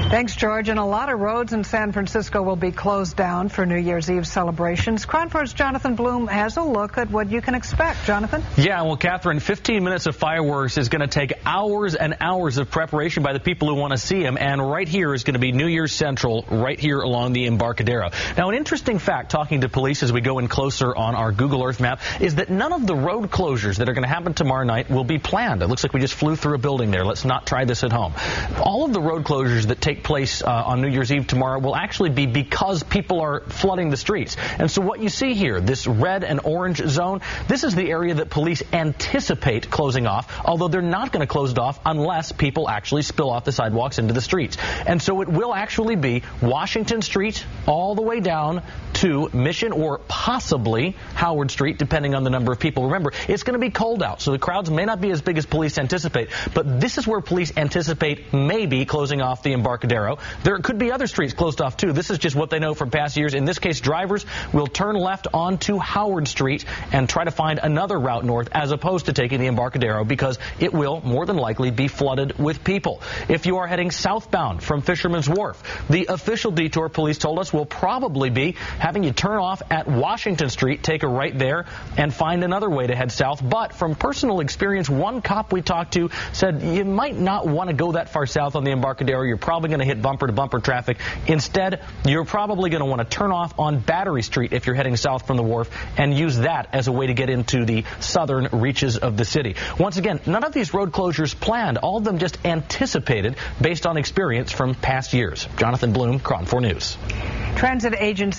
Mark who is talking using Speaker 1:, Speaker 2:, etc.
Speaker 1: Thanks, George. And a lot of roads in San Francisco will be closed down for New Year's Eve celebrations. KRON 4's Jonathan Bloom has a look at what you can expect. Jonathan?
Speaker 2: Yeah, well, Catherine, 15 minutes of fireworks is going to take hours and hours of preparation by the people who want to see them. And right here is going to be New Year's Central, right here along the Embarcadero. Now, an interesting fact, talking to police as we go in closer on our Google Earth map, is that none of the road closures that are going to happen tomorrow night will be planned. It looks like we just flew through a building there. Let's not try this at home. All of the road closures that take place on New Year's Eve tomorrow will actually be because people are flooding the streets. And so what you see here, this red and orange zone, this is the area that police anticipate closing off, although they're not going to close it off unless people actually spill off the sidewalks into the streets. And so it will actually be Washington Street all the way down to Mission or possibly Howard Street, depending on the number of people. Remember, it's going to be cold out, so the crowds may not be as big as police anticipate, but this is where police anticipate maybe closing off the Embarcadero. There could be other streets closed off, too. This is just what they know from past years. In this case, drivers will turn left onto Howard Street and try to find another route north as opposed to taking the Embarcadero because it will more than likely be flooded with people. If you are heading southbound from Fisherman's Wharf, the official detour, police told us, will probably be having you turn off at Washington Street, take a right there, and find another way to head south. But from personal experience, one cop we talked to said you might not want to go that far south on the Embarcadero. You're probably going to hit bumper-to-bumper traffic. Instead, you're probably going to want to turn off on Battery Street if you're heading south from the wharf and use that as a way to get into the southern reaches of the city. Once again, none of these road closures planned, all of them just anticipated based on experience from past years. Jonathan Bloom, KRON 4 News.
Speaker 1: Transit agency